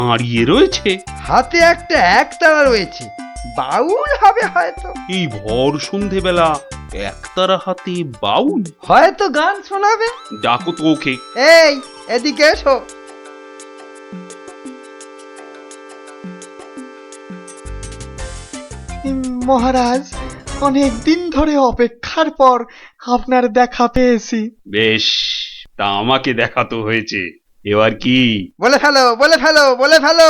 দাঁড়িয়ে রয়েছে। হাতে একটা একতারা রয়েছে, বাউল হবে হয়তো। এই ভর সন্ধেবেলা একতারা হাতে বাউল? হয়তো গান শোনাবে। ডাকো তো ওকে। এই, এদিকে এসো। মহারাজ, অনেক দিন ধরে অপেক্ষার পর আপনার দেখা পেয়েছি। বেশ, তা আমাকে দেখাতো হয়েছে, এবার কি? বলে ফেলো, বলে ফেলো, বলে ফেলো।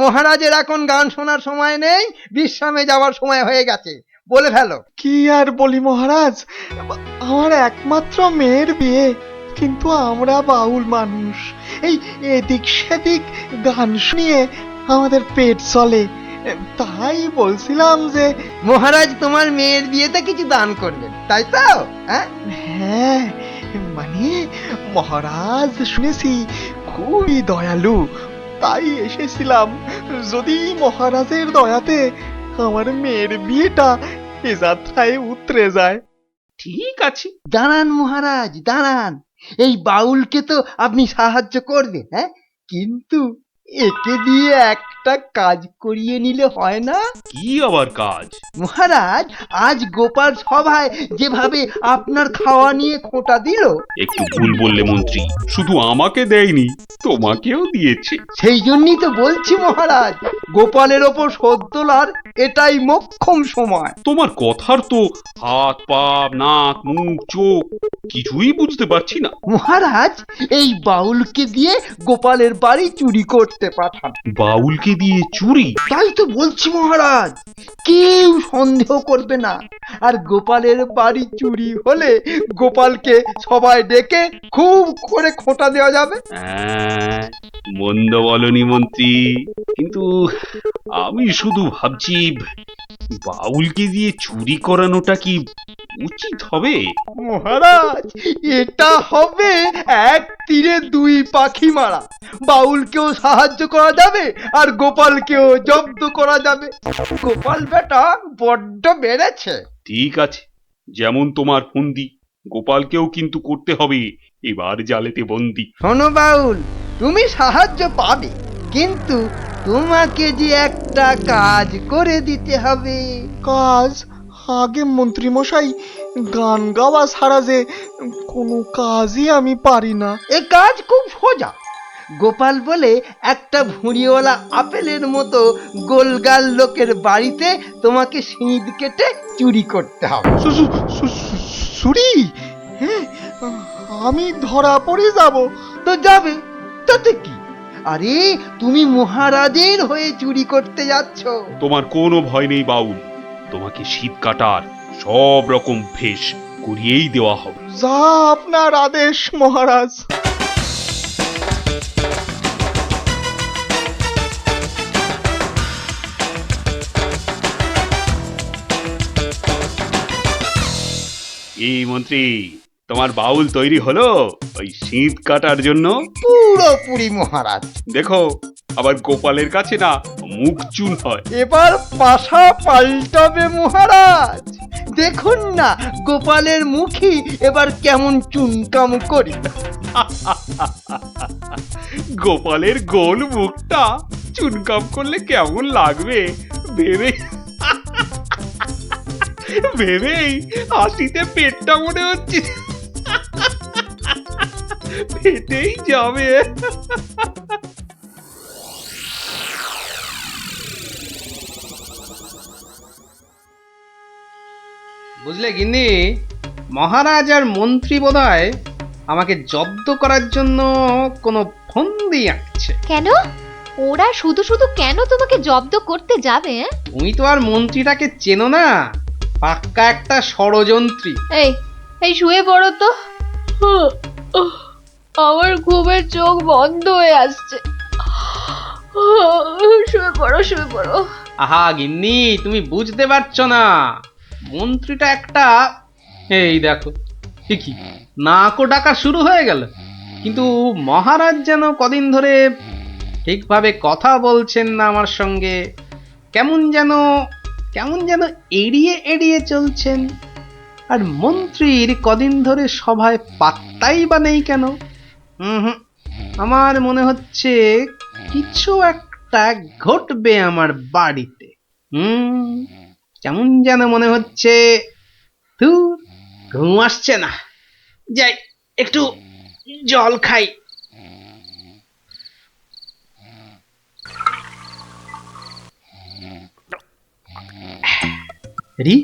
মহারাজের এখন গান শোনার সময় নেই, বিশ্রামে যাওয়ার সময় হয়ে গেছে। বলে ফেলো। কি আর বলি মহারাজ, আমার একমাত্র মেয়ের বিয়ে, কিন্তু আমরা বাউল মানুষ, এই এদিক সেদিক গান শুনিয়ে আমাদের পেট চলে। তাই বলছিলাম যে মহারাজ তোমার মেয়ের বিয়েতে কিছু দান করবেন, তাই তো? হ্যাঁ, হ্যাঁ, মানে মহারাজ শুনেছি খুবই দয়ালু, তাই এসেছিলাম। যদি মহারাজের দয়াতে আমার মেয়ের বিয়েটা এ যাত্রায় উতরে যায়। ঠিক আছে। দাঁড়ান মহারাজ, দাঁড়ান। এই বাউলকে তো আপনি সাহায্য করবেন, হ্যাঁ, কিন্তু একে দিয়ে একটা কাজ করিয়ে নিলে হয় না? কি আবার কাজ? মহারাজ, আজ গোপাল সভায় যেভাবে আপনার খাওয়া নিয়ে খোঁটা দিল, একটু ভুল বললে মন্ত্রী, শুধু আমাকে দেয়নি, তোমাকেও দিয়েছে। সেই জন্যই তো বলছি মহারাজ, গোপালের ওপর শোধ তোলার এটাই মোক্ষম সময়। তোমার কথার তো হাত পা নাক মুখ চোখ কিছুই বুঝতে পারছি না। মহারাজ, এই বাউলকে দিয়ে গোপালের বাড়ি চুরি করতে পাঠান। বাউলকে দিয়ে চুরি? তাই তো বলছি মহারাজ, কেউ সন্দেহ করবে না। আর গোপালের বাড়ি চুরি হলে গোপালকে সবাই ডেকে খুব করে খোঁটা দেওয়া যাবে। হ্যাঁ, মন্দ বলনি মন্ত্রী, কিন্তু আমি শুধু ভাবছি বাউলকে দিয়ে চুরি করানোটা কি উচিত হবে? মহারাজ, এটা হবে এক তীরে দুই পাখি মারা। বাউলকেও সাহায্য করা যাবে আর গোপালকেও জব্দ করা যাবে। গোপাল বেটা বড্ড বেড়েছে। ঠিক আছে, যেমন তোমার ফন্দি, গোপালকেও কিন্তু করতে হবে এবার জালেতে বন্দি। শোনো বাউল, তুমি সাহায্য পাবে, কিন্তু তোমাকে যে একটা কাজ করে দিতে হবে। কাজ? আগে মন্ত্রী মশাই, গান গাওয়া ছাড়া যে কোনো কাজই আমি পারি না। এ কাজ খুব সোজা। গোপাল বলে একটা ভুঁড়িওয়ালা আপেলের মতো গোলগাল লোকের বাড়িতে তোমাকে সিঁধ কেটে চুরি করতে হবে। সুরি? হ্যাঁ, আমি ধরা পড়ে যাব। তো যাবে, তাতে কি? আরে, তুমি মহারাজের হয়ে চুরি করতে যাচ্ছ। তোমার কোনো ভয় নেই বাউল, তোমাকে শীত কাটার সব রকম ভেষ করিয়েই দেওয়া হবে। যা আপনার আদেশ মহারাজ। এই মন্ত্রী, তোমার বাউল তৈরি হলো ওই শীত কাটার জন্য? পুরোপুরি মহারাজ। দেখো, আবার গোপালের কাছে না মুখ চুন হয়। এবার পাশা পাল্টাবে মহারাজ। দেখুন না, গোপালের মুখই এবার কেমন চুনকাম করি। গোপালের গোল মুখটা চুনকাম করলে কেমন লাগবে ভেবে ভেবেই হাসিতে পেটটা মনে হচ্ছে ফেটেই যাবে। বুঝলে গিন্নি, মহারাজ আর মন্ত্রী বোধহয় আমাকে জব্দ করার জন্য কোনো ফন্দি আঁকছে। কেন? ওরা শুধু শুধু কেন তোমাকে জব্দ করতে যাবে? তুমি তো আর মন্ত্রীটাকে চেনো না, পাক্কা একটা ষড়যন্ত্রী। এই এই শুয়ে পড়ো তো। আমার ঘুমের চোখ বন্ধ হয়ে আসছে। শুয়ে পড়ো, শুয়ে পড়ো। আহা গিন্নি, তুমি বুঝতে পারছো না, মন্ত্রীটা একটা, এই দেখো কি নাকও ডাকা শুরু হয়ে গেল। কিন্তু মহারাজ যেন কদিন ধরে ঠিকভাবে কথা বলছেন না আমার সঙ্গে, কেমন যেন এড়িয়ে এড়িয়ে চলছেন। আর মন্ত্রীর কদিন ধরে সভায় পাত্তাই বা নেই কেন? আমার মনে হচ্ছে কিছু একটা একটা ঘটবে আমার বাড়িতে। কেমন যেন মনে হচ্ছে। ধুর, ঘুম আসছে না, যাই একটু জল খাই। রি,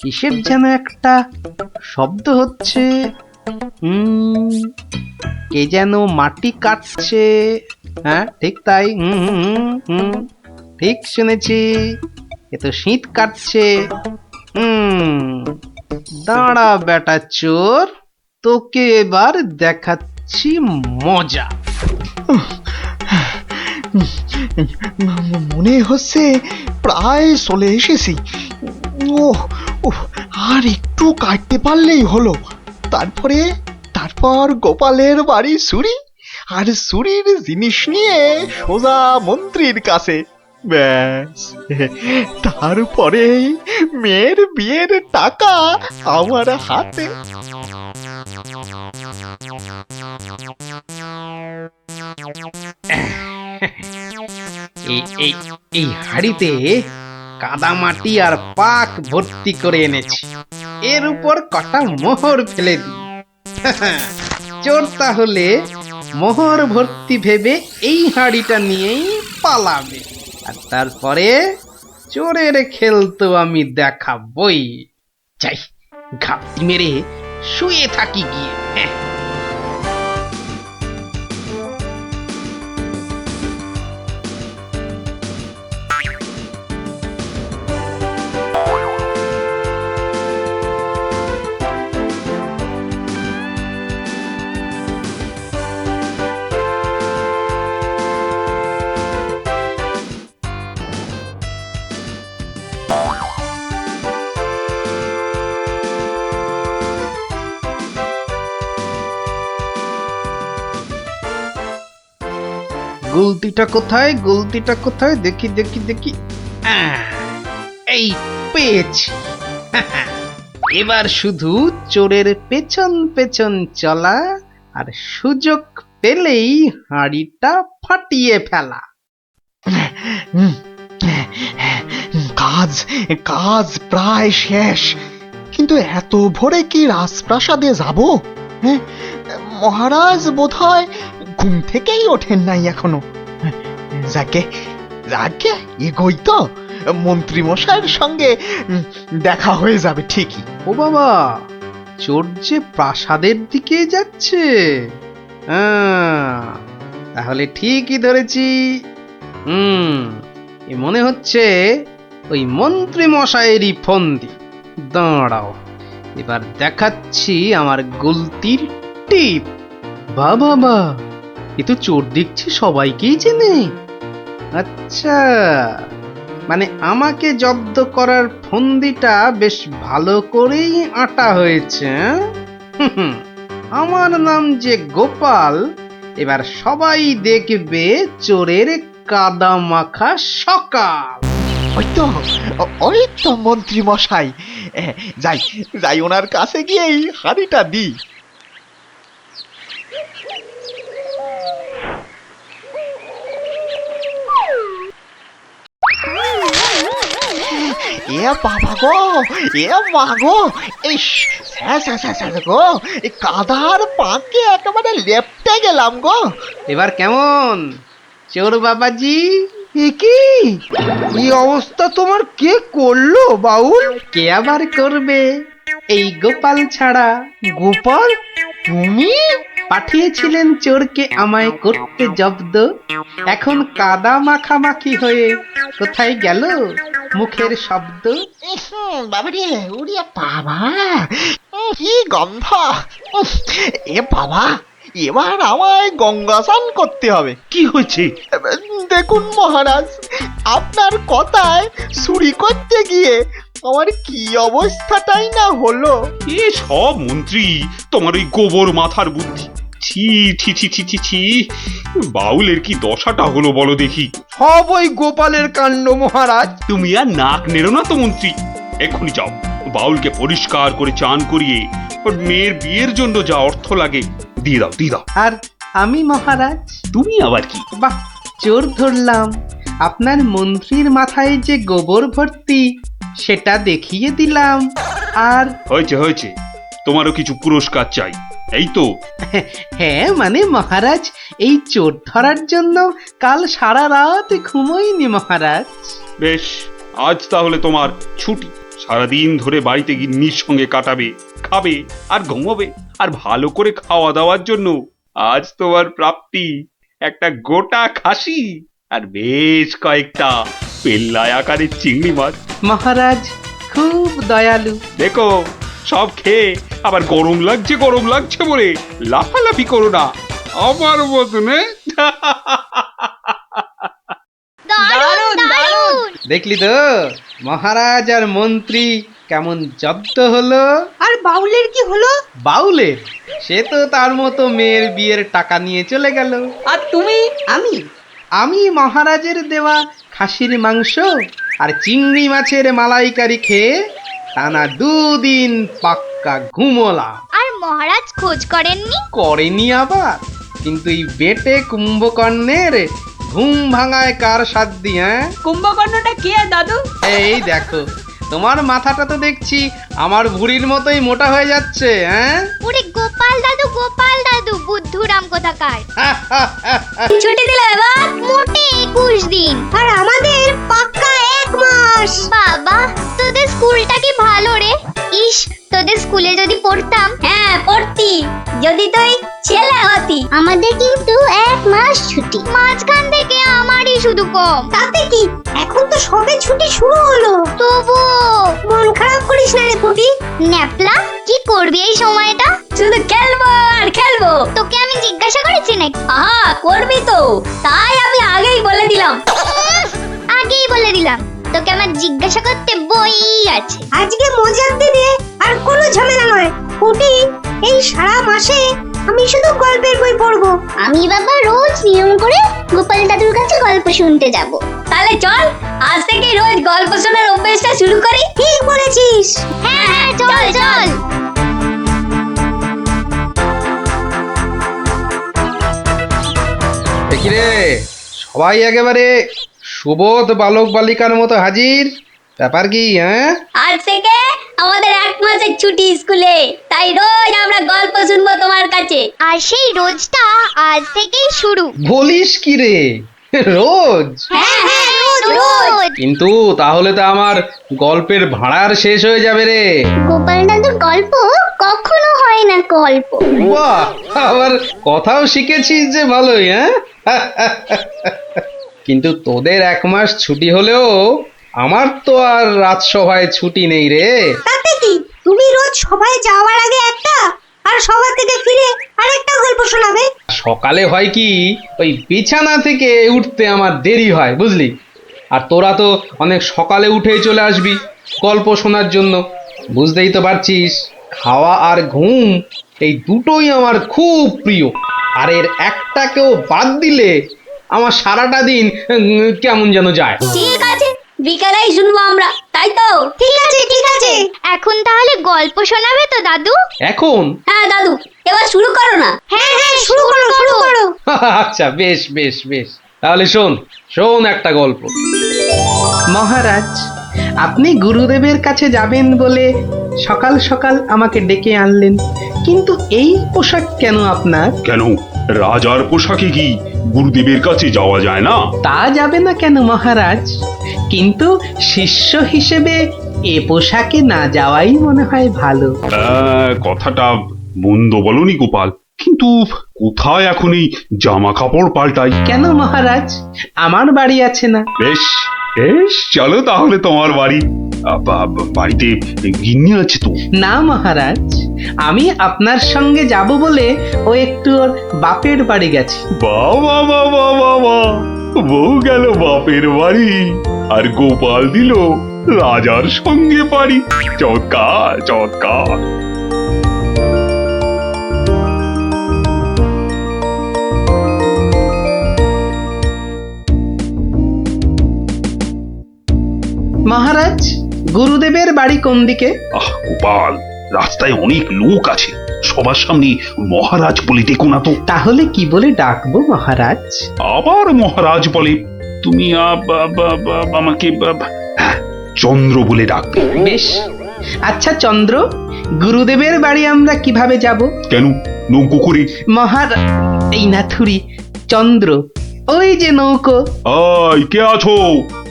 কিসের যেন একটা শব্দ হচ্ছে। কে যেন মাটি কাটছে। হ্যাঁ, ঠিক তাই। ঠিক শুনেছি, এ তো শীত কাটছে। দাঁড়া বেটা চোর, তোকে এবার দেখাচ্ছি মজা। মনে হচ্ছে প্রায় চলে এসেছি। ও আর একটু কাটতে পারলেই হলো। তারপর গোপালের বাড়ি চুরি, আর চুরির জিনিস নিয়ে সোজা মন্ত্রীর কাছে। ব্যাস, তারপরে মেয়ের বিয়ের টাকা আমার হাতে। এই হাড়িতে কাদা মাটি আর পাক ভর্তি করে এনেছি, এর উপর কটা মোহর ফেলে দিই। চোর তাহলে মোহর ভর্তি ভেবে এই হাড়িটা নিয়েই পালাবে, আর তারপরে চোরের খেল তো আমি দেখাবই। যাই, ঘাপটি মেরে শুয়ে থাকি গিয়ে। গুলতিটা কোথায়, গুলতিটা কোথায়, দেখি দেখি দেখি। এই পেয়েছি। এবার শুধু চোরের পেছন পেছন চলা, আর সুযোগ পেলেই হাঁড়িটা ফাটিয়ে ফেলা। কাজ প্রায় শেষ, কিন্তু এত ভোরে কি রাজপ্রাসাদে যাব? হ্যাঁ, মহারাজ বোধহয় ঘুম থেকেই ওঠেন নাই এখনো। যাকে এগোই তো, মন্ত্রী মশাইয়ের সঙ্গে দেখা হয়ে যাবে ঠিকই। ও বাবা, চোর যে প্রাসাদের দিকে যাচ্ছে। তাহলে ঠিকই ধরেছি। এ মনে হচ্ছে ওই মন্ত্রী মশাইয়েরই ফন্দি। দাঁড়াও, এবার দেখাচ্ছি আমার গুলতির টিপ। বাবা, এ তো চোর দেখছি সবাইকেই চেনে। আচ্ছা, মানে আমাকে জব্দ করার ফন্দিটা বেশ ভালো করেই আটা হয়েছে। আমার নাম যে গোপাল, এবার সবাই দেখবে চোরের কাদা মাখা সকাল। ওই তো মন্ত্রী মশাই। যাই ওনার কাছে গিয়ে এই হাড়িটা দিই। এ বাবা গো, এ মা গো, এই গো, এই কাদার পাকে একেবারে লেপটে গেলাম গো। এবার কেমন চোর বাবাজি? কি অবস্থা তোমার? কে করলো বাউল? কে আবার করবে, এই গোপাল ছাড়া। গোপাল? তুমি পাঠিয়েছিলেন চোরকে আমায় করতে জব্দ। এখন কাদা মাখামাখি হয়ে কোথায় গেল মুখের শব্দ? বাবারে, উড়িয়া বাবা, কি গন্ধ! এ বাবা, এবার আমায় গঙ্গা স্নান করতে হবে। কি হয়েছে? দেখুন মহারাজ, আপনার কথায় চুরি করতে গিয়ে আমার কি অবস্থাটাই না হলো। এ সব মন্ত্রী তোমার ওই গোবর মাথার বুদ্ধি। ছি ছি ছি ছি ছি ছি, বাউলের কি দশাটা হলো বলো দেখি। সব ওই গোপালের কাণ্ড মহারাজ। তুমি আর নাক নেড়ো না তো মন্ত্রী, এক্ষুনি যাও বাউলকে পরিষ্কার করে চান করিয়ে ওর মেয়ের বিয়ের জন্য যা অর্থ লাগে দিয়ে দাও। আর আমি মহারাজ? তুমি আবার কি? বাহ, চোর ধরলাম, আপনার মন্ত্রীর মাথায় যে গোবর ভর্তি সেটা দেখিয়ে দিলাম। আর হয়েছে হয়েছে, তোমারও কিছু পুরস্কার চাই, এই তো? হ্যাঁ মানে মহারাজ, এই চোর ধরার জন্য কাল সারা রাত ঘুমোইনি মহারাজ। বেশ, আজ তাহলে তোমার ছুটি। সারাদিন ধরে বাড়িতে গিন্নির সঙ্গে কাটাবে, খাবে আর ঘুমোবে। আর ভালো করে খাওয়া দাওয়ার জন্য আজ তোমার প্রাপ্তি একটা গোটা খাসি আর বেশ কয়েকটা পেল্লাই আকারের চিংড়ি মাছ। মহারাজ খুব দয়ালু। দেখো, সব খেয়ে আবার গরম লাগছে বলে লাফালাফি করো না আমার মতনে। দারুণ দারুণ। দেখলি তো মহারাজ আর মন্ত্রী কেমন জব্দ হলো। আর বাউলের কি হলো? বাউলের সে তো তার মতো মেয়ের বিয়ের টাকা নিয়ে চলে গেল। আর তুমি? আমি মহারাজের দেওয়া খাসির মাংস আর চিংড়ি মাছের মালাইকারি খেয়ে টানা 2 দিন পাক্কা ঘুমোলাম। আর মহারাজ খোঁজ করেননি? করেনি আবার, কিন্তু এই বেটে কুম্ভকর্ণের ঘুম ভাঙায় কার সাধ্যি? হ্যাঁ, কুম্ভকর্ণটা কে দাদু? এই দেখো, তোমার মাথাটা তো দেখছি আমার ভুঁড়ির মতোই মোটা হয়ে যাচ্ছে। হ্যাঁ, ওরে গোপাল দাদু বুদ্ধুরাম কোথাকার। ছুটি দিলে এবার? মোটে 21 দিন। আর আমাদের পাক্কা 1 মাস। বাবা, তোদের স্কুলটা কি ভালো রে। ইস, তোদের স্কুলে যদি পড়তাম। হ্যাঁ পড়তি, যদি তুই ছেলে হতি। আমাদের কিন্তু 1 মাস ছুটি, মাঝখান থেকে আমারই শুধু কম। তাতে কি, এখন তো সবে ছুটি শুরু হলো। তবু মন খারাপ করিস না রে পুটি। ন্যাপলা, কি করবি এই সময়টা? শুধু খেলবো আর খেলবো। তোকে আমি জিজ্ঞাসা করেছি নাকি? আহা, করবি তো, তাই আমি আগেই বলে দিলাম। আগেই বলে দিলাম, তোকে আমার জিজ্ঞাসা করতে বই আছে। আজকে মজার দিনে আর কোনো ঝামেলা নয় পুটি। এই সারা মাসে আমি শুধু গল্পের বই পড়বো। আমি বাবা রোজ নিয়ম করে গোপাল দাদুর কাছে গল্প শুনতে যাব। তাহলে চল, আজ থেকে রোজ গল্প শোনার অভ্যাসটা শুরু করি। ঠিক বলেছিস। হ্যাঁ হ্যাঁ, চল চল। দেখি রে, সবাই একেবারে সুবোধ বালক বালিকার মতো হাজির। ব্যাপার কি? হ্যাঁ, আজ থেকে আমাদের 1 মাসের ছুটি স্কুলে, তাই রোজ আমরা গল্প শুনবো তোমার কাছে। আর সেই রোজটা আজ থেকেই শুরু। বলিস কি রে, রোজ? হ্যাঁ হ্যাঁ, রোজ রোজ। কিন্তু তাহলে তো আমার গল্পের ভাড়ার শেষ হয়ে যাবে রে। গোপাল দাদুর গল্প কখনো হয় না গল্প। বাহ, আবার কথাও শিখেছিস যে ভালোই। হ্যাঁ, কিন্তু তোদের 1 মাস ছুটি হলেও আমার তো আর রাজসভায় ছুটি নেই রে। তাতে কি, তুমি রোজ সবাই যাওয়ার আগে একটা আর সবার থেকে ফিরে আরেকটা গল্প শোনাবে। সকালে হয় কি, ওই বিছানা থেকে উঠতে আমার দেরি হয় বুঝলি। আর তোরা তো অনেক সকালে উঠেই চলে আসবি গল্প শোনার জন্য। বুঝতেই তো পারছিস, খাওয়া আর ঘুম এই দুটোই আমার খুব প্রিয়। আর এর একটাকেও বাদ দিলে আমার সারাটা দিন কেমন যেন যায়। ঠিক আছে, বিকালেই শুনবো আমরা, তাই তো? ঠিক আছে ঠিক আছে। এখন তাহলে গল্প শোনাবে তো দাদু? এখন? হ্যাঁ দাদু, এবার শুরু করো না। হ্যাঁ হ্যাঁ, শুরু করো শুরু করো। আচ্ছা, বেশ বেশ বেশ, তাহলে শোন শোন একটা গল্প। মহারাজ, আপনি গুরুদেবের কাছে যাবেন বলে সকাল সকাল আমাকে ডেকে আনলেন, কিন্তু এই পোশাক কেন আপনার? কেন, রাজার পোশাকে কি গুরুদেবের কাছে যাওয়া যায় না? তা যাবে না কেন মহারাজ, কিন্তু শিষ্য হিসেবে এ পোশাকে না যাওয়াই মনে হয় ভালো। কথাটা মন্দ বলনি গোপাল, কিন্তু কোথায় এখন এই জামা কাপড় পাল্টাই? কেন মহারাজ, আমার বাড়ি আছে না? বেশ বেশ, চলো তাহলে তোমার বাড়ি। বাড়িতে গিন্নি আছে তো? না মহারাজ, আমি আপনার সঙ্গে যাব বলে ও একটু ওর বাপের বাড়ি গেছে। বাবা বাবা বাবা, বউ গেল বাপের বাড়ি আর গোপাল দিল রাজার সঙ্গে বাড়ি। চমৎকার চমৎকার। মহারাজ, গুরুদেবের বাড়ি কোন দিকে? আহ গোপাল, রাস্তায় অনেক লোক আছে, সবার সামনে মহারাজ বলে ডেকো না তো। তাহলে কি বলে ডাকবো মহারাজ? আবার মহারাজ বলে? তুমি আমাকে হ্যাঁ, চন্দ্র বলে ডাকবে। বেশ। আচ্ছা চন্দ্র, গুরুদেবের বাড়ি আমরা কিভাবে যাব? কেন, নৌকো করে? এই নাথুরি, চন্দ্র, ওই যে নৌকো। আয়, কে আছো?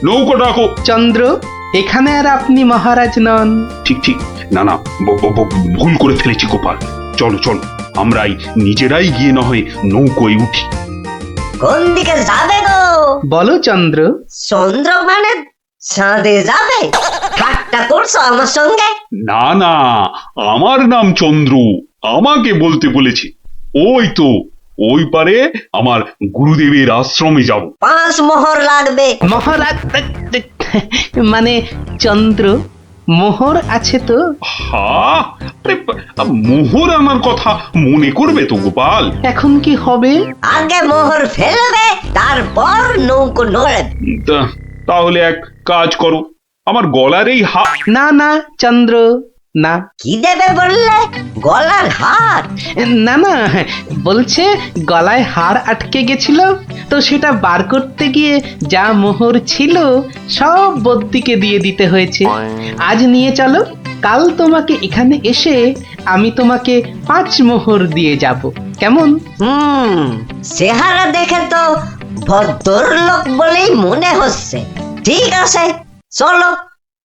নৌকো ডাকো। চন্দ্র, এখানে আর আপনি মহারাজ নন। ঠিক ঠিক, না না, ভুল করে ফেলেছি গোপাল। চলো চলো, আমরাই নিজেরাই গিয়ে না হয় নৌকোয় উঠি। কোন দিকে যাবে গো? বলো চন্দ্র। চন্দ্র মানে চাঁদে যাবে? ঠাট্টা করছো আমার সঙ্গে? না না, আমার নাম চন্দ্র, আমাকে বলতে বলেছে। ওই তো, ওই পারে আমার গুরুদেবের আশ্রমে যাব। 5 মোহর লাগবে। মহারাজ মানে চন্দ্র, মোহর আছে তো? মোহর আমার কথা মনে করবে তো গোপাল। এখন কি হবে? আগে মোহর ফেলবে, তারপর নৌকো নড়বে। তাহলে এক কাজ করো, আমার গলার এই না না চন্দ্র, না। কি দেবে বললে? গলার হার? না না, বলছে গলায় হার আটকে গেছিল, তো সেটা বার করতে গিয়ে যা মোহর ছিল সব বদ্যিকে দিয়ে দিতে হয়েছে। আজ নিয়ে চলো, কাল তোমাকে এখানে এসে আমি তোমাকে 5 মোহর দিয়ে যাব, কেমন? চেহারা দেখে তো ভদ্রলোক বলেই মনে হচ্ছে। ঠিক আছে, চলো,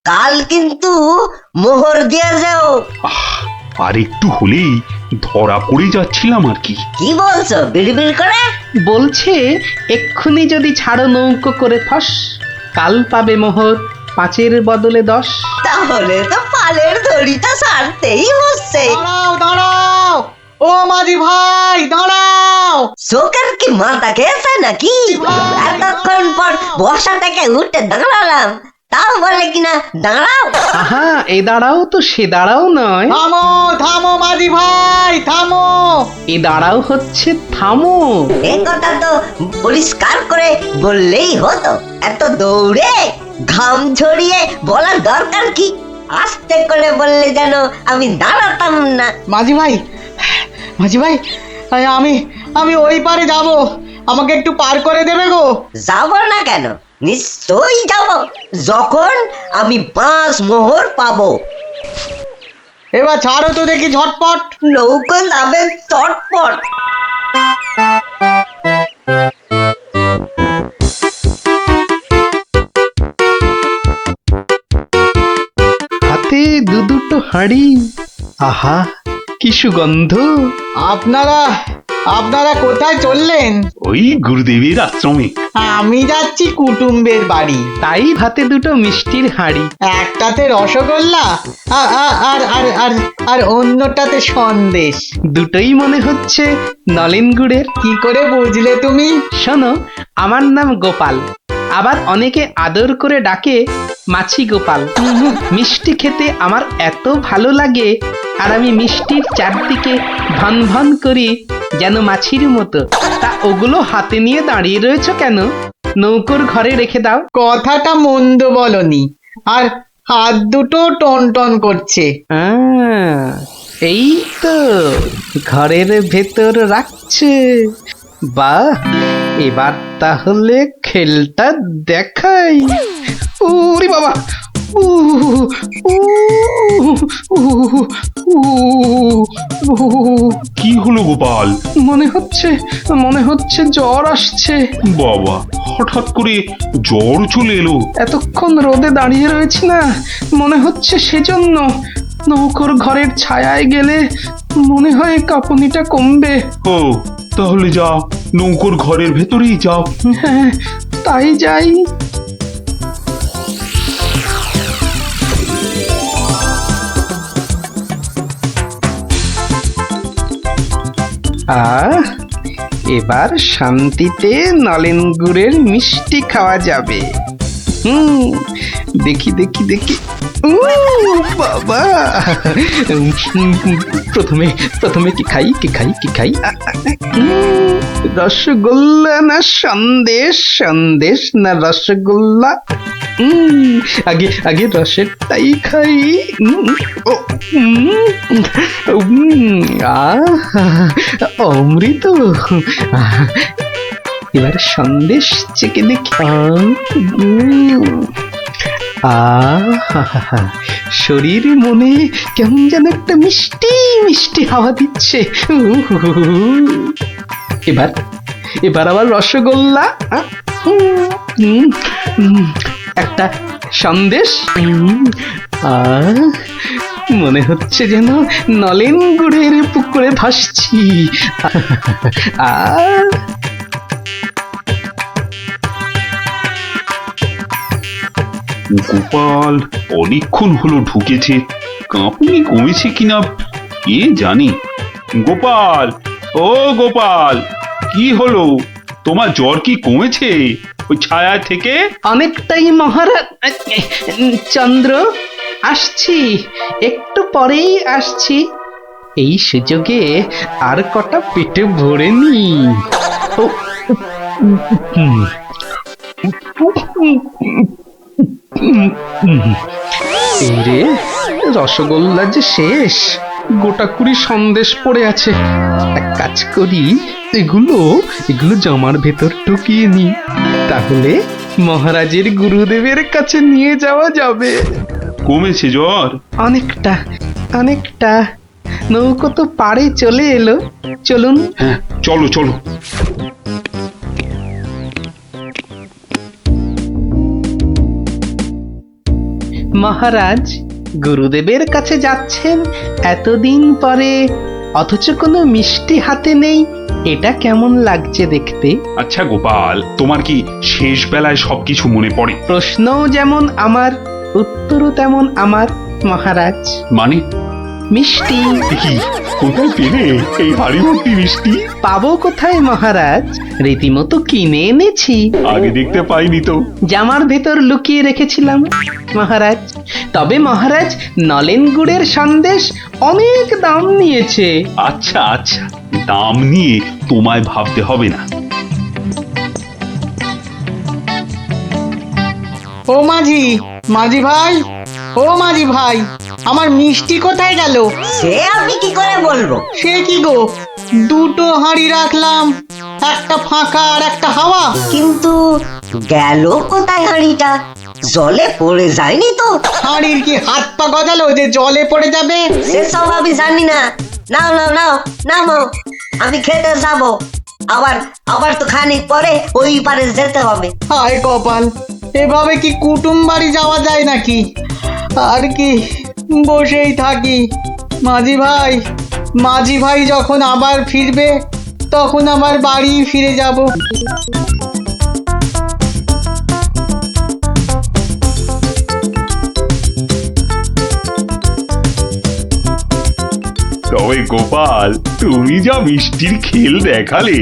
কাল কিন্তু মোহর দিয়ে যাও। আর একটু হলেই ধরা পড়ে যাচ্ছিলাম আর কি। কি বলছো বিড়বিড় করে? বলছে এক্ষুনি যদি ছাড়ো নৌকো করে ফস, কাল পাবে মোহর 5-এর বদলে 10। তাহলে তো পালের দড়িটা ছাড়তেই হচ্ছে। দাঁড়াও দাঁড়াও, ও মাঝি ভাই দাঁড়াও। চোখের কি মাথা খেয়েছে নাকি? এতক্ষণ পর বসা থেকে উঠে দাঁড়ালাম, তাও বলে কিনা দাঁড়াও। আহা, এ দাঁড়াও তো সে দাঁড়াও নয়। থামো থামো মাঝি ভাই, থামো। এ দাঁড়াও হচ্ছে থামো। এ কথা তো পরিষ্কার করে বললেই হতো। এত দৌড়ে ঘাম ঝরিয়ে বলার দরকার কি? আস্তে করে বললে যেন আমি দাঁড়াতাম না। মাঝি ভাই, মাঝি ভাই, আমি আমি ওই পারে যাব, আমাকে একটু পার করে দেবে গো? যাব না কেন? নিশ্চয়ই যাব, যখন আমি 5 মোহর পাবো। এবার ছাড়ো তো দেখি ঝটপট। নৌকো নামে চটপট। হাতে দুটো হাঁড়ি, আহা কি সুগন্ধ। আপনারা আপনারা কোথায় চললেন? ওই গুরুদেবের আশ্রমে। আমি যাচ্ছি কুটুম্বের বাড়ি। তাই হাতে দুটো মিষ্টির হাঁড়ি। একটাতে রসগোল্লা আর আর আর আর আর আর অন্যটাতে সন্দেশ। দুটোই মনে হচ্ছে নলেন গুড়ের। কি করে বুঝলে তুমি? শোনো, আমার নাম গোপাল, আবার অনেকে আদর করে ডাকে মাছি গোপাল। মিষ্টি খেতে আমার এত ভালো লাগে, আর আমি মিষ্টির চারদিকে ভন ভন করি যেন মাছির মতো। তা ওগুলো হাতে নিয়ে দাঁড়িয়ে রয়েছো কেন? নৌকোর ঘরে রেখে দাও। কথাটা মন্দ বলনি, আর হাত দুটো টন টন করছে। এই তো ঘরের ভেতর রাখছে। বাহ, এবার তাহলে খেলটা দেখাই। ওরে বাবা, কি হলো গোপাল? মনে হচ্ছে জ্বর আসছে। বাবা, হঠাৎ করে জ্বর চলে এলো? এতক্ষণ রোদে দাঁড়িয়ে রয়েছি না, মনে হচ্ছে সেজন্য। নৌকোর ঘরের ছায়ায় গেলে মনে হয় কাঁপুনিটা কমবে। ও, তাহলে যাও, নৌকোর ঘরের ভেতরেই যাও। হ্যাঁ, তাই যাই। এবার শান্তিতে নলেন গুড়ের মিষ্টি খাওয়া যাবে। দেখি দেখি দেখি। বাবা, প্রথমে কি খাই কি খাই কি খাই? রসগোল্লা না সন্দেশ? সন্দেশ না রসগোল্লা? আগে আগে রসেরটাই খাই। অমৃত। এবার সন্দেশ চেকে দেখি। শরীর মনে কেমন যেন একটা মিষ্টি মিষ্টি হাওয়া দিচ্ছে। এবার এবার আবার রসগোল্লা, একটা সন্দেশ। মনে হচ্ছে যেন নলেন গুড়ের পুকুরে ভাসছি। গোপাল অনেকক্ষণ হলো ঢুকেছে, কাঁপুনি কমেছে কিনা কে জানে। গোপাল, ও গোপাল, কি হলো? তোমার জ্বর কি কমেছে ওই ছায়া থেকে? অনেকটাই মহারাজ। চন্দ্র, আসছি, একটু পরেই আসছি। এই সুযোগে আর কটা পেটে ভরে নি। রে, রসগোল্লা যে শেষ, গোটা কুড়ি সন্দেশ পড়ে আছে। এক কাজ করি, এগুলো এগুলো জামার ভেতর ঢুকিয়ে নি, তাহলে মহারাজের গুরুদেবের কাছে নিয়ে যাওয়া যাবে। কমেছে জ্বর? অনেকটা অনেকটা। নৌকো তো পাড়ে চলে এলো, চলুন। হ্যাঁ, চলো চলো। মহারাজ, গুরুদেবের কাছে যাচ্ছেন এতদিন পরে, অথচ কোনো মিষ্টি হাতে নেই, এটা কেমন লাগছে দেখতে? আচ্ছা গোপাল, তোমার কি শেষ বেলায় সবকিছু মনে পড়ে? প্রশ্নও যেমন আমার, উত্তরও তেমন আমার মহারাজ। মানে? মিষ্টি কি কোথায় পেলে এই হাড়ি ভর্তি মিষ্টি? পাবো কোথায় মহারাজ, রীতিমতো কিনে এনেছি। আগে দেখতে পাইনি তো। জামার ভেতর লুকিয়ে রেখেছিলাম মহারাজ। তবে মহারাজ, নলেন গুড়ের সন্দেশ অনেক দাম নিয়েছে। আচ্ছা আচ্ছা, দাম নিয়ে তোমায় ভাবতে হবে না। ও মাঝি, মাঝি ভাই, ও মাঝি ভাই, আমার মিষ্টি কোথায় গেল? সে আমি কি করে বলবো? সে কি গো, দুটো হাঁড়ি রাখলাম, একটা ফাঁকা আর একটা হাওয়া। কিন্তু গেল কোথায় হাঁড়িটা? জলে পড়ে যায়নি তো? হাঁড়ির কি হাত পা গজালো যে জলে পড়ে যাবে? সেসব আমি জানি না। নাও নাও নাও নামো, আমি খেতে যাবো। আবার আবার তো খানিক পরে ওই পারে যেতে হবে। হায় কপাল, এভাবে কি কুটুম বাড়ি যাওয়া যায় নাকি? আর কি বসেই থাকি। মাঝি ভাই যখন আবার ফিরবে, তখন আবার বাড়ি ফিরে যাব। তবে গোপাল, তুমি যা মিষ্টির খেল দেখালে,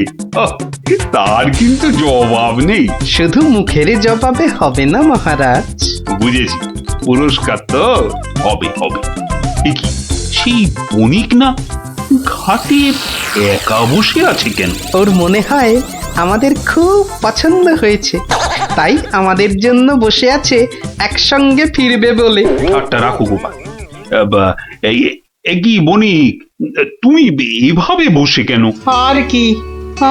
তার কিন্তু জবাব নেই। শুধু মুখের জবাবে হবে না মহারাজ। বুঝেছি, পুরস্কার তো হবে হবে। এ কি, সেই বণিক না ঘাটে একা বসে আছে কেন? ওর মনে হয় আমাদের খুব পছন্দ হয়েছে, তাই আমাদের জন্য বসে আছে, একসঙ্গে ফিরবে বলে। ঠাট্টা রাখো গোপাল। কি বণিক, তুমি এভাবে বসে কেন? আর কি,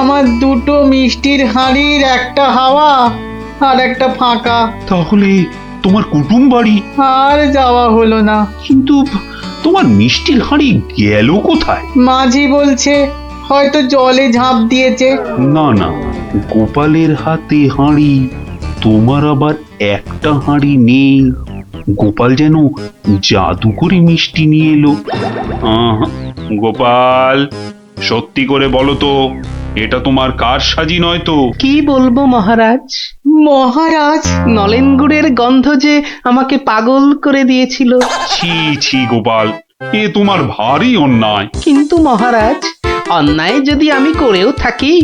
আমার দুটো মিষ্টির হাঁড়ির একটা হাওয়া আর একটা ফাঁকা। তাহলে তোমার কুটুম বাড়ি? আর যাওয়া হলো না। কিন্তু তোমার মিষ্টির হাঁড়ি গেল কোথায়? মাঝি বলছে হয়তো জলে ঝাঁপ দিয়েছে। না না, গোপালের হাতে হাঁড়ি, তোমার আবার একটা হাঁড়ি নেই। গোপাল যেন জাদু করে মিষ্টি নিয়ে এলো। গোপাল, সত্যি করে বলো তো, এটা তোমার কারসাজি নয় তো? কি বলবো মহারাজ? মহারাজ, নলেন গুড়ের গন্ধ যে আমাকে পাগল করে দিয়েছিল। ছি ছি গোপাল, এ তোমার ভারী অন্যায়। কিন্তু মহারাজ, অন্যায় যদি আমি করেও থাকি,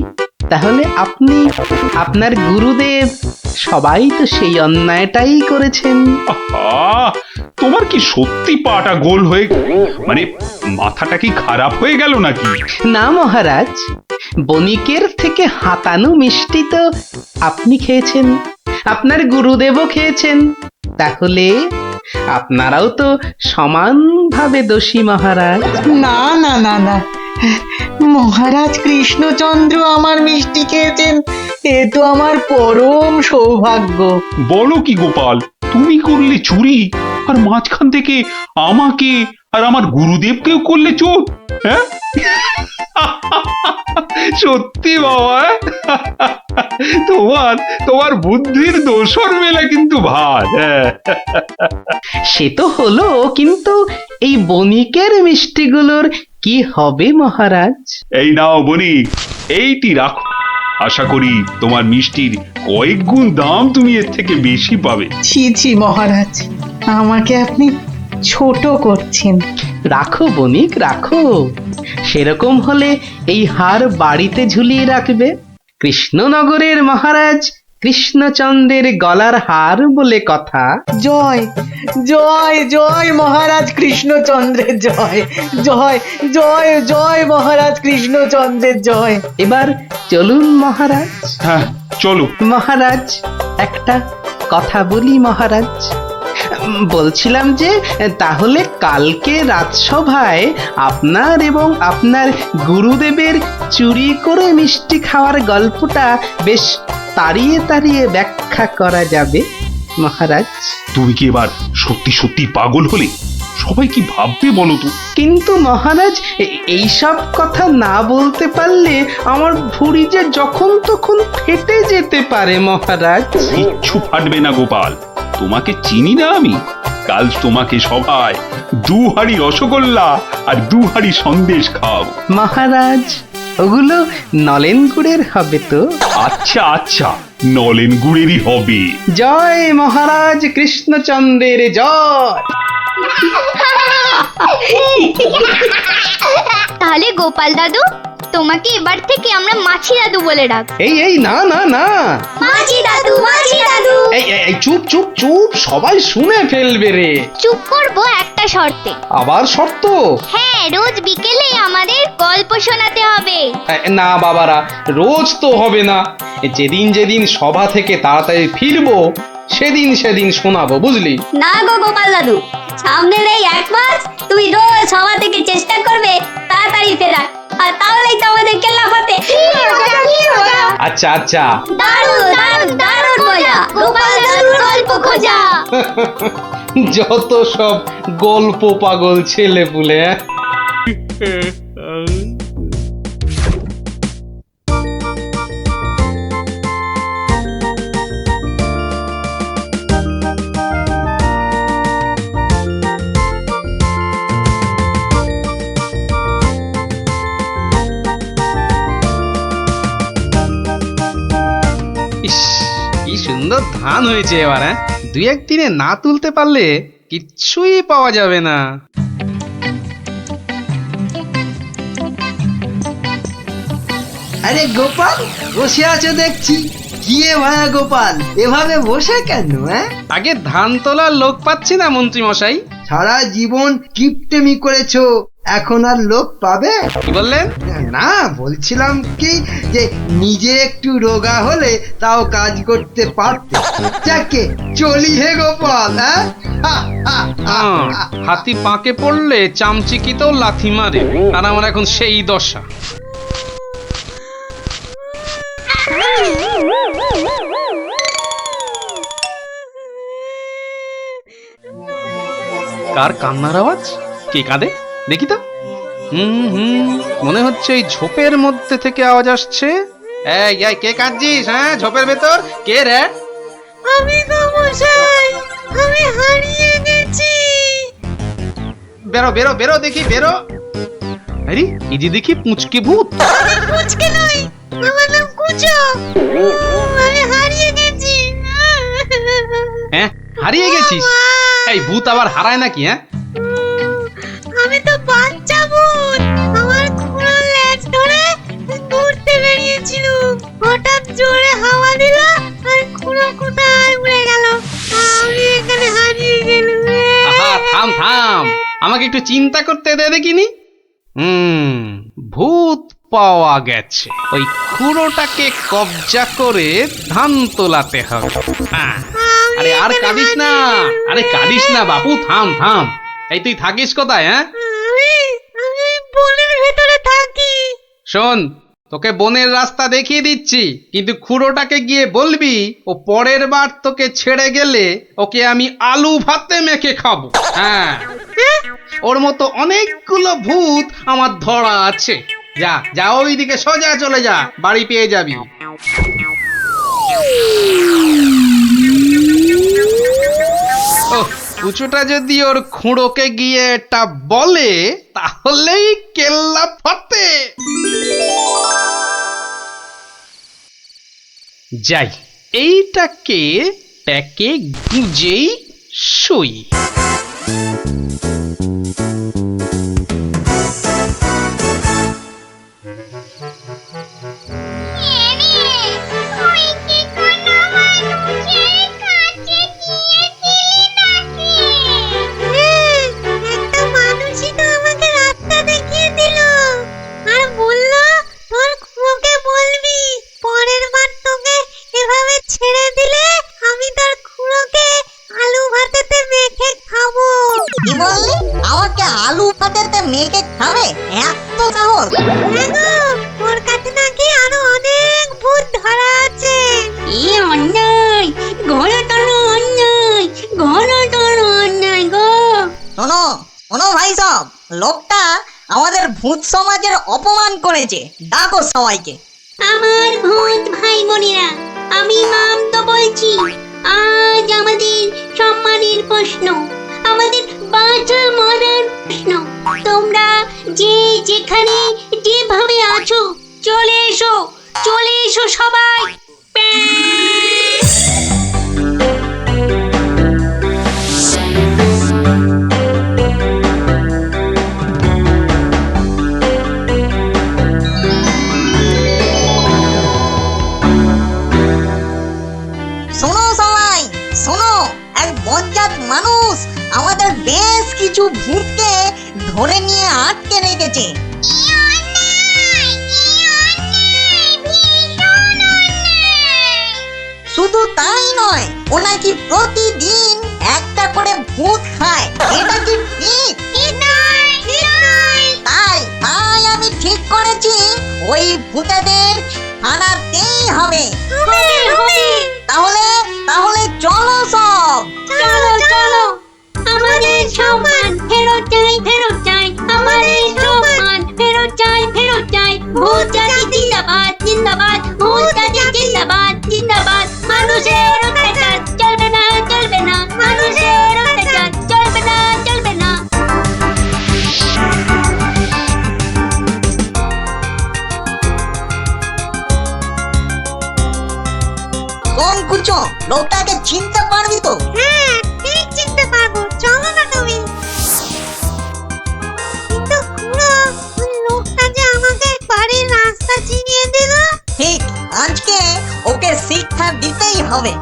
তাহলে আপনি, আপনার গুরুদেব, সবাই তো সেই অন্যায়টাই করেছেন। আহা, তোমার কি সত্যি পাটা গোল হয়ে, মানে মাথাটা কি খারাপ হয়ে গেল নাকি? না মহারাজ, বণিকের থেকে হাতানো মিষ্টি তো আপনি খেয়েছেন, আপনার গুরুদেবও খেয়েছেন, তাহলে আপনারাও তো সমানভাবে দোষী মহারাজ। না না না না, মহারাজ কৃষ্ণচন্দ্র আমার মিষ্টি খেয়েছেন, এ তো আমার পরম সৌভাগ্য। বলো কি গোপাল, তুমি করলে চুরি আর মাঝখান থেকে আমাকে আর আমার গুরুদেবকেও করলে চোর? হ্যাঁ সত্যি বাবা, তোমার তোমার বুদ্ধির দোসর মেলা কিন্তু ভার। হ্যাঁ সে তো হলো, কিন্তু এই বণিকের মিষ্টিগুলোর কি হবে মহারাজ? এই নাও বণিক, এইটি রাখো। আশা করি তোমার মিষ্টির কয়েক গুণ দাম তুমি এর থেকে বেশি পাবে। ছি ছি মহারাজ, আমাকে আপনি ছোট করছেন। রাখো বণিক রাখো, সেরকম হলে এই হার বাড়িতে ঝুলিয়ে রাখবে। কৃষ্ণনগরের মহারাজ কৃষ্ণচন্দ্রের গলার হার বলে কথা। জয় জয় জয় মহারাজ কৃষ্ণচন্দ্রের জয়, জয় জয় জয় মহারাজ কৃষ্ণচন্দ্রের জয়। এবার চলুন মহারাজ। হ্যাঁ চলো। মহারাজ একটা কথা বলি মহারাজ, বলছিলাম যে তাহলে কালকে রাজসভায় আপনার এবং আপনার গুরুদেবের চুরি করে মিষ্টি খাওয়ার গল্পটা বেশ তাড়িয়ে তাড়িয়ে ব্যাখ্যা করা যাবে মহারাজ। তুমি কি এবার সত্যি সত্যি পাগল হলে? সবাই কি ভাববে বলো তো? কিন্তু মহারাজ এইসব কথা না বলতে পারলে আমার ভুঁড়ি যে যখন তখন ফেটে যেতে পারে মহারাজ। কিচ্ছু ফাটবে না গোপাল, তোমাকে চিনি না আমি? কাল তোমাকে সবাই 2 হাঁড়ি রসগোল্লা আর 2 হাঁড়ি সন্দেশ খাওয়াবো। মহারাজ ওগুলো নলেন গুড়ের হবে তো? আচ্ছা আচ্ছা, নলেন গুড়েরই হবে। জয় মহারাজ কৃষ্ণচন্দ্রের জয়। তাহলে গোপাল দাদু, তোমাকে এবার থেকে আমরা মাছি দাদু বলে ডাক। এই এই না না না, মাছি দাদু, মাছি দাদু। এই চুপ চুপ চুপ, সবাই শুনে ফেলবে রে। চুপ করবো একটা শর্তে। আবার শর্ত? হ্যাঁ, রোজ বিকেলে আমাদের গল্প শোনাতে হবে। না বাবারা, রোজ তো হবে না, যেদিন যেদিন সভা থেকে তাড়াতাড়ি ফিরবো সেদিন সেদিন শোনাবো, বুঝলি? না গো গোপাল দাদু, সামনের এই 1 মাস তুমি রোজ সভা থেকে চেষ্টা করবে তাড়াতাড়ি ফেরার, আর তাহলেই তো আমাদের কেল্লা ফতে। আচ্ছা আচ্ছা, দারুণ দারুণ দারুণ মজা, গোপাল দাদুর গল্প খোঁজা। যত সব গল্প পাগল ছেলে পুলে। ইস, কি সুন্দর ধান হয়েছে এবার। 2-1 দিনে না তুলতে পারলে কিচ্ছুই পাওয়া যাবে না। আরে গোপাল, বসে আছো দেখছি। কি এ ভায়া গোপাল, এভাবে বসে কেন? আগে ধান তোলার লোক পাচ্ছি না মন্ত্রী মশাই। সারা জীবন কিপটেমি করেছো, এখন আর লোক পাবে? কি বললেন? না, বলছিলাম কি যে নিজে একটু রোগা হলে তাও কাজ করতে পারতে। যাকে চলি হে গোপাল। হাতি পাকে পড়লে চামচিকিতেও লাথি মারে, আর আমার এখন সেই দশা। কার কান্নার আওয়াজ? কে কাঁদে দেখি তো। মনে হচ্ছে এই ঝোপের মধ্যে থেকে আওয়াজ আসছে। এই এই, কে কাঁদছিস? হ্যাঁ, ঝোপের ভেতর কে রে? আমি গো মশাই, আমি হারিয়ে গেছি। বেরো বেরো বেরো দেখি, বেরো। আরে এই যে দেখি পুঁচকে ভূত। কুচকে নই, আমার নাম কুচো। আমি হারিয়ে গেছি। হ্যাঁ, হারিয়ে গেছিস? এই ভূত আবার হারায় নাকি? হ্যাঁ, আমি তো বাচ্চা ভূত। আমার খুঁড়ো লেজ ধরে ঘুরতে বেরিয়েছিল, হঠাৎ জোরে হাওয়া দিল আর খুঁড়ো কোথায় উড়ে গেল, আমি এখানে হারিয়ে গেলাম। আহা, থাম থাম, আমাকে একটু চিন্তা করতে দে দেখিনি। ভূত পাওয়া গেছে, ওই খুঁড়োটাকে কবজা করে ধান তোলাতে হবে। হ্যাঁ, আরে আর কাঁদিস না, আরে কাঁদিস না বাপু, থাম থাম। এই তুই থাকিস কোথায়? হ্যাঁ, আমি বনের ভেতরে থাকি। শোন, তোকে বনের রাস্তা দেখিয়ে দিচ্ছি, কিন্তু খুড়োটাকে গিয়ে বলবি ও পরের বার তোকে ছেড়ে গেলে ওকে আমি আলু ভাতে মেখে খাবো। হ্যাঁ, ওর মতো অনেকগুলো ভূত আমার ধরা আছে। যা যা, ওইদিকে সোজা চলে যা, বাড়ি পেয়ে যাবি। ও কুচুটা যদি ওর খুঁড়োকে গিয়ে এটা বলে তাহলেই কেল্লা ফতে। যাই, এইটাকে প্যাকে গুঁজেই শুই। তুই কি কোনো মানুষের কাছে গিয়েছিলি নাকি? একটা মানুষই তো আমাকে রাস্তা দেখিয়ে দিল আর বলল তোর খুড়োকে বলবি পরের বার তোকে এভাবে ছেড়ে দিলে আমি তোর খুড়োকে আলু ভাতেতে মেখে খাবো। কি বললি? আমাকে আলু ভাতেতে মেখে খাবে? এত সাহস? হ্যাঁ গো, ওর কাছে নাকি আরো অনেক ভূত ধরা আছে। এ অন্যায়, ঘোড়াটার অন্যায়, ঘোড়াটার অন্যায় গো। শোনো শোনো ভাই সব, লোকটা আমাদের ভূত সমাজের অপমান করেছে। ডাকো সবাইকে। আমার ভূত ভাই বোনেরা, আমি নাম তো বলছি। আজ আমাদের সম্মানের প্রশ্ন, আমাদের বাঁচা মরার প্রশ্ন। তোমরা যে যেখানে যেভাবে আছো চলে এসো, চলে এসো সবাই। শোনো সবাই শোনো, এক বজ্জাত মানুষ আমাদের বেশ কিছু ভূতকে ধরে নিয়ে আটকে রেখেছে। শুধু তাই নয়, ও নাকি প্রতিদিন একটা করে ভূত খায়। এটা কি ঠিক? তাই তাই আমি ঠিক করেছি ওই ভূতেদের হারাতেই হবে। তাহলে তাহলে চলো সব। চলো চলো, আমাদের সম্মান ফেরত চাই, ফেরত চাই, আমাদের সম্মান ফেরত চাই, ফেরত চাই। ভূত জাতি জিন্দাবাদ, জিন্দাবাদ, ভূত জাতি জিন্দাবাদ, জিন্দাবাদ। মানুষের অত্যাচার চলবে না, চলবে না, মানুষের অত্যাচার চলবে না, চলবে না। কোন কুচো, লোকটাকে চিনতে পারবি তো? হ্যাঁ, ঠিক চিনতে পারবো, চলো না তুমি। কিন্তু খুড়ো, ওই লোকটা যে আমাকে বাড়ির রাস্তা চিনিয়ে দিল। ঠিক, আজকে ওকে শিক্ষা দিতেই হবে।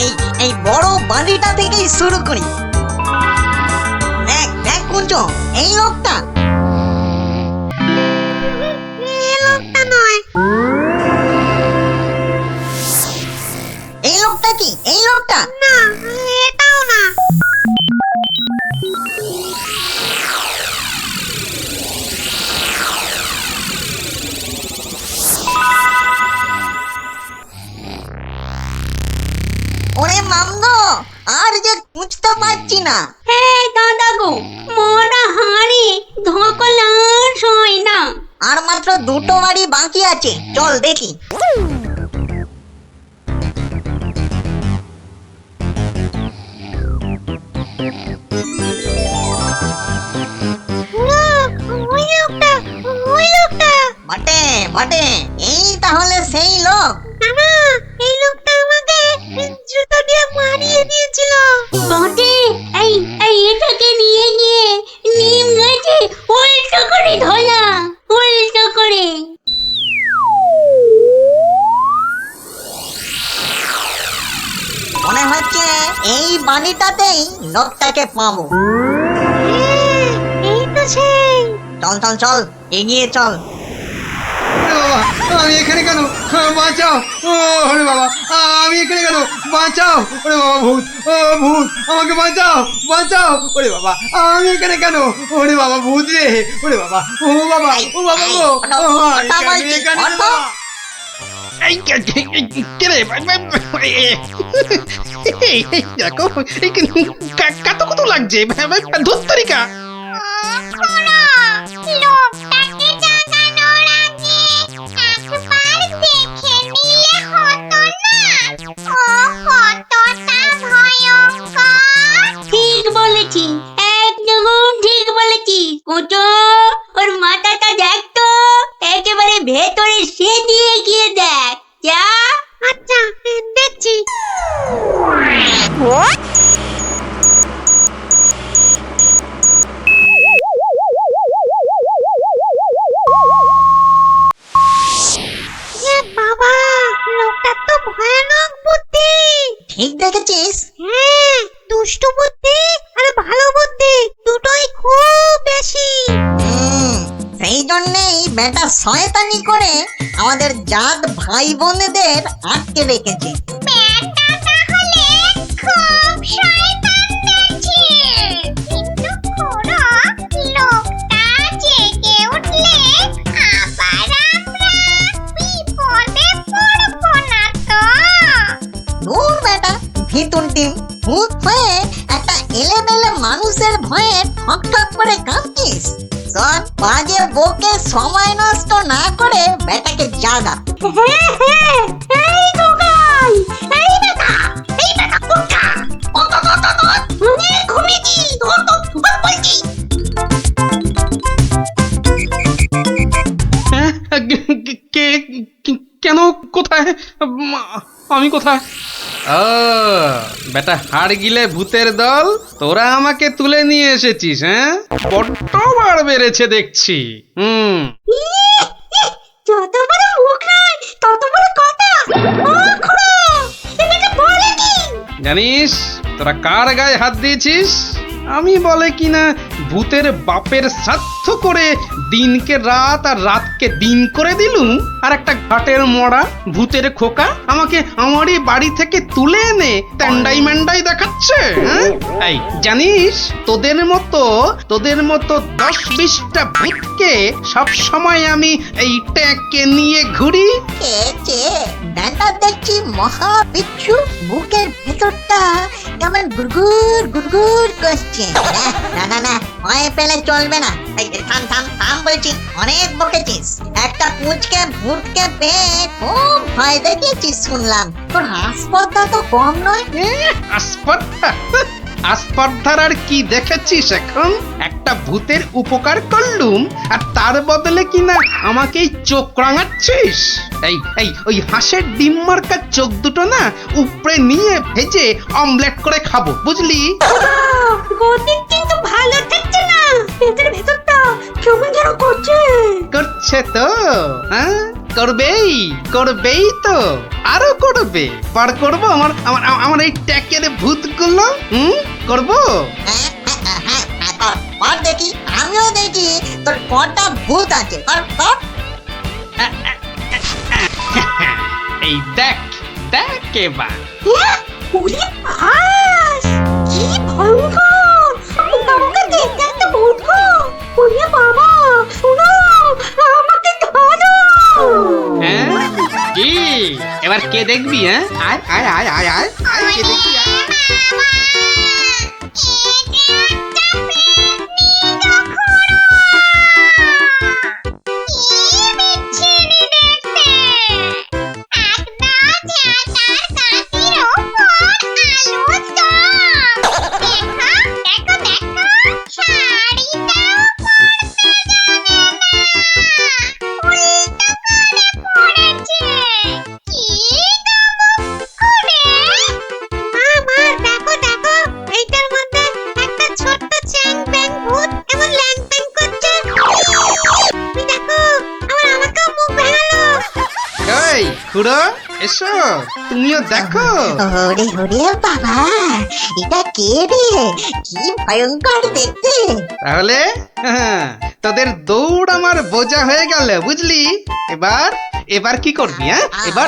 এই এই বড় বাড়িটা থেকেই শুরু করি। দেখ দেখ কুচো, এই লোকটা। এ লোকটা নয়। এই লোকটা কি? এই লোকটা? না, এটাও না। ওরে মামদো, আর যে খুঁজতে পারছি না। হ্যাঁ দাদা গো, মরা হাড়ে ধকলার হয় না। আর মাত্র দুটো বাড়ি বাকি আছে, চল দেখি। খুড়ো, ওই লোকটা, ওই লোকটা। বটে বটে, এই তাহলে সেই লোক। না, এই লোকটা আমাকে জুতো দিয়ে মারিয়ে দিয়েছিল। বটে, এই এই এটাকে নিয়ে গিয়ে নিম গাছে উল্টো করে ধরা, উল্টো করে। মনে হচ্ছে এই বাড়িটাতেই লোকটাকে পাবো। হ্যাঁ, এই তো সেই। চল চল চল, এগিয়ে চল। আমি এখানে কেন? বাঁচাও! ও হরে বাবা, আমি এখানে কেন? বাঁচাও ওরে বাবা ভূত, ও ভূত আমাকে বাঁচাও, বাঁচাও ওরে বাবা, আমি এখানে কেন? ওরে বাবা ভূত রে, ওরে বাবা, ও বাবা, ও বাবা গো, এখানে বাবা। দেখো কত কত লাগছে ধুত্তরিকা। লোকটাকে জাগানোর আগে একবার দেখে নিলে হতো না? ও কতটা ভয়ঙ্কর। ঠিক বলেছি, একদম ঠিক বলেছি কুটো। ওর মাথাটা দেখ তো, একেবারে ভেতরে সে দিয়ে গিয়ে দেখ যা। আচ্ছা দেখছি। এ বাবা, লোকটা তো ভয়ানক বুদ্ধি। ঠিক দেখেছিস? হ্যাঁ, দুষ্টু বুদ্ধি আর ভালো বুদ্ধি দুটোই খুব বেশি। সেই জন্যেই বেটা শয়তানি করে আমাদের জাত ভাই বোনেদের আটকে রেখেছে। ব্যাটা তাহলে খুব শয়তান দেখছি। কিন্তু খুড়ো, লোকটা জেগে উঠলে আবার আমরা বিপদে পড়বো না তো? দূর বেটা ভিতুন টিম, ভূত হয়ে একটা এলেমেলে মানুষের ভয়ে ঠক ঠক করে কাঁদছিস। চল বাজে বকে সময় নষ্ট না করে বেটাকে জাগা। হ্যাঁ হ্যাঁ, এই দোকান, এই বেটা, এই বেটা কোথা? ও তো ঘুমিয়েছি, তোর তো বলছি। হ্যাঁ, কেন কোথায় আমি কোথায়? ও বেটা হাড় গিলে ভূতের দল, তোরা আমাকে তুলে নিয়ে এসেছিস? হ্যাঁ, বড্ড বাড় বেড়েছে দেখছি। যত বড় মুখ নয় তত বড় কথা। ও খুড়ো, এটা বলে কি? জানিস তোরা কার গায়ে হাত দিয়েছিস? আমি বলে কিনা ভূতের বাপের শ্রাদ্ধ করে দিনকে রাত আর রাতকে দিন করে দিলুম, আর একটা ঘাটের মরা ভূতের খোকা আমাকে আমারই বাড়ি থেকে তুলে এনে ট্যান্ডাই ম্যান্ডাই দেখাচ্ছে। হ্যাঁ? এই জানিস তোদের মতো 10-20টা ভূতকে সব সময় আমি এই ট্যাঁকে নিয়ে ঘুরি। খেয়েছে বেটা দেখছি মহা বিচ্ছু, বুকের ভেতরটা কেমন গুড়গুড় গুড়গুড় করছে। না না না, ভয় পেলে চলবে না। এই থাম থাম থাম বলছি, অনেক বকেছিস। একটা পুচকে ভূতকে পেয়ে খুব ভয় দেখিয়েছিস শুনলাম। তোর হাসপাতাল তো কম নয়। আসপর্ধার আর কি দেখেছিস এখন? একটা ভূতের উপকার করলুম আর তার বদলে কিনা আমাকেই চোখ রাঙাচ্ছিস। এই ওই হাঁসের ডিম মার্কা চোখ দুটো না উপরে নিয়ে ভেজে অমলেট করে খাবো, বুঝলি? গতি কিন্তু ভালো থাকছে না, ভেতরে ভেতরটা কেমন যেন করছে তো, হ্যাঁ করবেই তো, আরো করবে। বার করবো আমার এই ট্যাকের ভূতগুলো। করবো। আর দেখি, আমিও দেখি তোর কটা ভূত আছে। এই দেখ এবার। ওরে বাস, কি ভয়ঙ্কর! আমাকে দেখতে একটা ভূত গো! ওরে বাবা, শোনো, আমাকে ধরো! হ্যাঁ কি এবার কে দেখবি? হ্যাঁ আয় কে দেখবি? আয়। খুড়ো এসো, তুমিও দেখো। ওরে ওরে বাবা, এটা কে রে? কি ভয়ঙ্কর দেখতে। তাহলে তোদের দৌড় আমার বোঝা হয়ে গেল, বুঝলি? এবার কি করবি? হ্যাঁ, এবার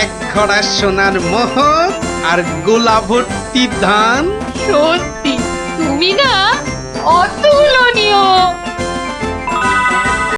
এক ঘড়া সোনার মোহর আর গোলা ভর্তি ধান। সত্যি তুমি না অতুলনীয়।